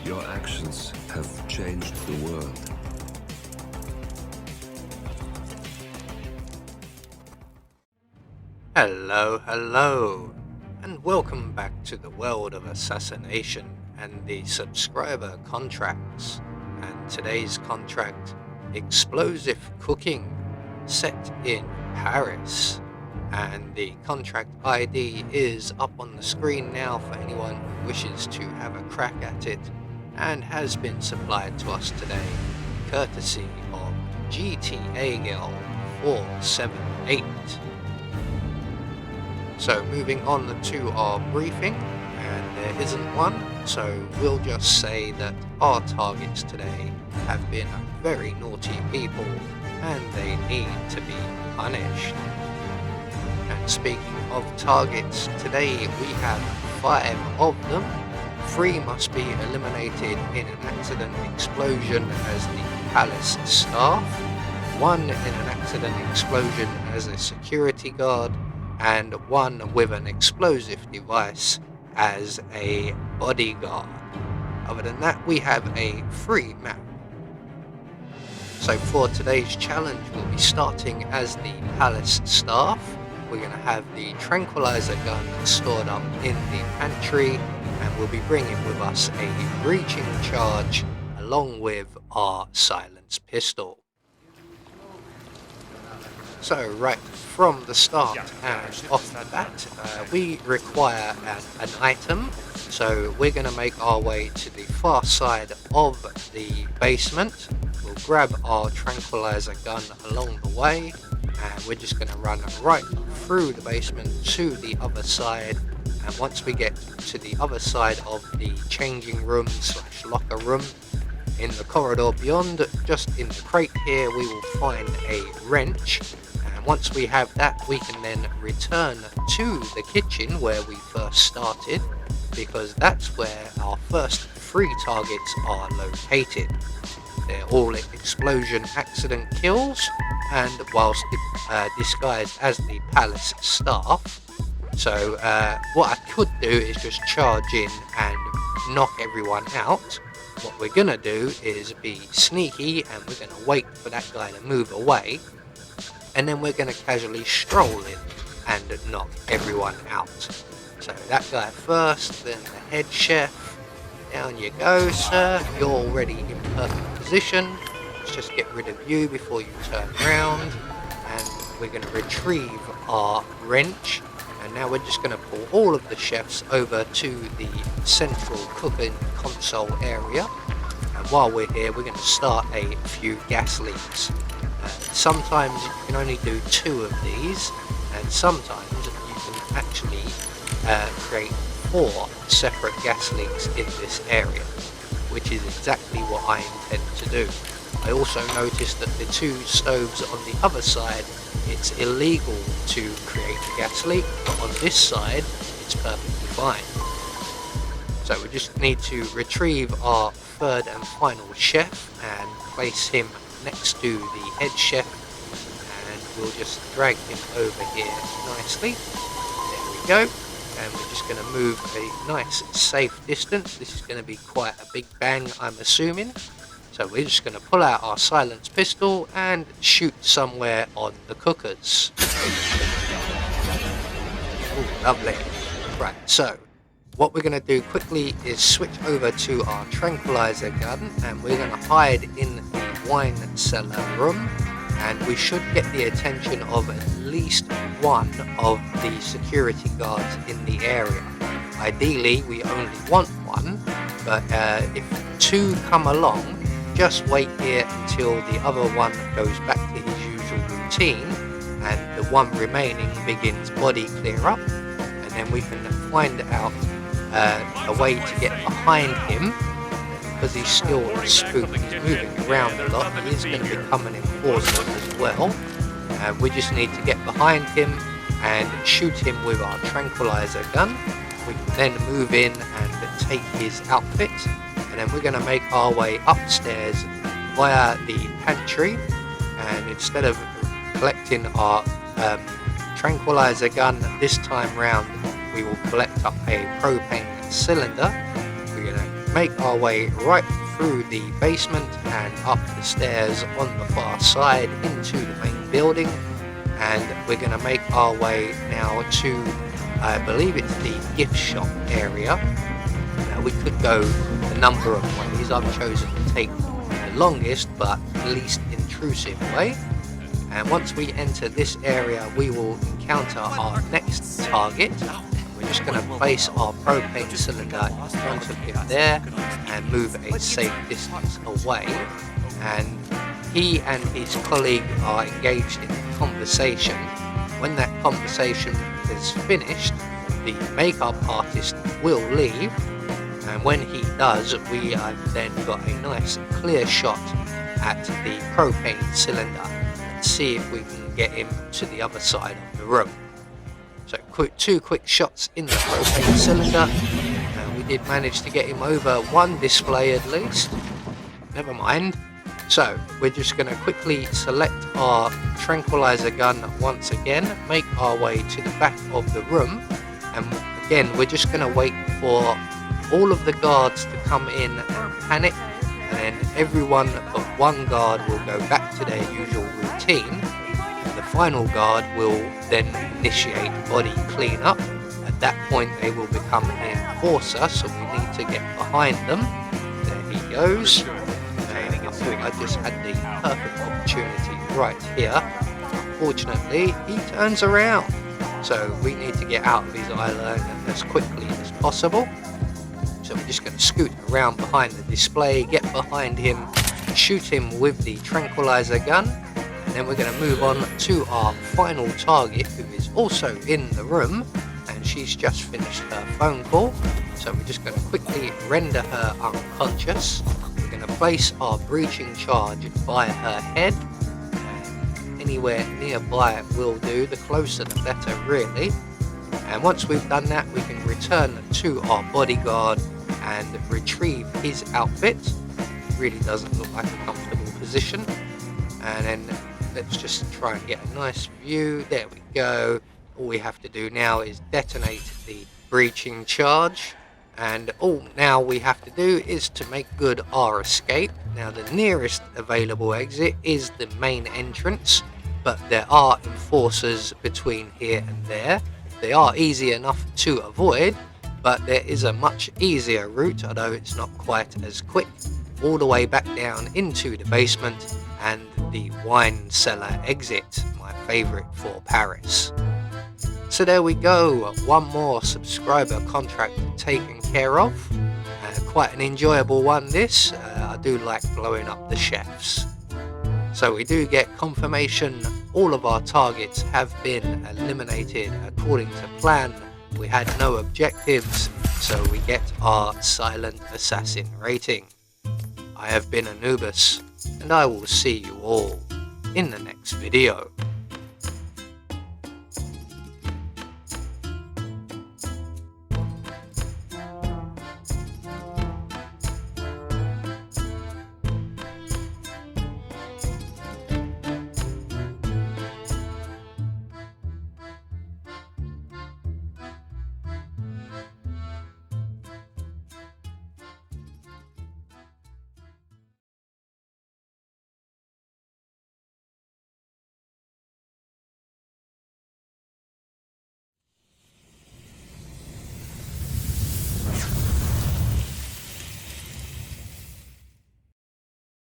Your actions have changed the world. Hello, and welcome back to the world of assassination and the subscriber contracts. And today's contract, explosive cooking, set in Paris. And the contract ID is up on the screen now for anyone who wishes to have a crack at it, and has been supplied to us today, courtesy of GTA Girl 478. So moving on to our briefing, and there isn't one, so we'll just say that our targets today have been very naughty people and they need to be punished. And speaking of targets, today we have 5 of them. 3 must be eliminated in an accident explosion as the palace staff, 1 in an accident explosion as a security guard, and 1 with an explosive device as a bodyguard. Other than that, we have a free map. So for today's challenge, we'll be starting as the palace staff. We're going to have the tranquilizer gun stored up in the pantry, and we'll be bringing with us a breaching charge along with our silenced pistol. So right from the start and off the bat, we require an item. So we're going to make our way to the far side of the basement. We'll grab our tranquilizer gun along the way, and we're just going to run right through the basement to the other side. And once we get to the other side of the changing room / locker room, in the corridor beyond, just in the crate here, we will find a wrench. And once we have that, we can then return to the kitchen where we first started, because that's where our first 3 targets are located. They're all explosion accident kills, and whilst disguised as the palace staff. So what I could do is just charge in and knock everyone out. What we're gonna do is be sneaky, and we're gonna wait for that guy to move away, and then we're gonna casually stroll in and knock everyone out. So that guy first, then the head chef. Down you go, sir. You're already in perfect position. Let's just get rid of you before you turn around, and we're gonna retrieve our wrench. And now we're just going to pull all of the chefs over to the central cooking console area. And while we're here, we're going to start a few gas leaks. Sometimes you can only do 2 of these, and sometimes you can actually create 4 separate gas leaks in this area, which is exactly what I intend to do. I also noticed that the 2 stoves on the other side, it's illegal to create a gas leak, but on this side it's perfectly fine. So we just need to retrieve our 3rd and final chef and place him next to the head chef, and we'll just drag him over here nicely. There we go. And we're just going to move a nice safe distance. This is going to be quite a big bang, I'm assuming. So we're just going to pull out our silenced pistol and shoot somewhere on the cookers. Ooh, lovely. Right, so what we're going to do quickly is switch over to our tranquilizer gun, and we're going to hide in the wine cellar room, and we should get the attention of at least 1 of the security guards in the area. Ideally, we only want 1, but if 2 come along, just wait here until the other one goes back to his usual routine and the 1 remaining begins body clear up, and then we can find out a way to get behind him, because he's still spooked, he's moving around a lot, he is going to become an enforcer as well. We just need to get behind him and shoot him with our tranquilizer gun. We can then move in and take his outfit, and then we're going to make our way upstairs via the pantry, and instead of collecting our tranquilizer gun this time round, we will collect up a propane cylinder. We're going to make our way right through the basement and up the stairs on the far side into the main building, and we're going to make our way now to, I believe it's the gift shop area. Now we could go a number of ways. I've chosen to take the longest but least intrusive way, and once we enter this area we will encounter our next target. We're just going to place our propane cylinder in front of him there and move a safe distance away, and he and his colleague are engaged in a conversation. When that conversation is finished, the makeup artist will leave, and when he does, we have then got a nice clear shot at the propane cylinder and see if we can get him to the other side of the room. So two quick shots in the propane cylinder, and we did manage to get him over one display at least. Never mind. So we're just going to quickly select our tranquilizer gun once again, make our way to the back of the room, and again we're just going to wait for all of the guards to come in and panic, and then everyone but one guard will go back to their usual routine, and the final guard will then initiate body cleanup. At that point they will become an enforcer, so we need to get behind them. There he goes. I just had the perfect opportunity right here. Unfortunately, he turns around, so we need to get out of his eye line as quickly as possible. So we're just going to scoot around behind the display, get behind him, shoot him with the tranquilizer gun, and then we're going to move on to our final target, who is also in the room, and she's just finished her phone call. So we're just going to quickly render her unconscious. We're going to place our breaching charge by her head, and anywhere nearby will do, the closer the better really. And once we've done that, we can return to our bodyguard and retrieve his outfit. It really doesn't look like a comfortable position. And then let's just try and get a nice view. There we go. All we have to do now is detonate the breaching charge, and all now we have to do is to make good our escape. Now the nearest available exit is the main entrance, but there are enforcers between here and there. They are easy enough to avoid, but there is a much easier route, although it's not quite as quick, all the way back down into the basement and the wine cellar exit, my favourite for Paris. So there we go, one more subscriber contract taken care of. Quite an enjoyable one this. I do like blowing up the chefs. So we do get confirmation all of our targets have been eliminated according to plan. We had no objectives, so we get our silent assassin rating. I have been Anubis, and I will see you all in the next video.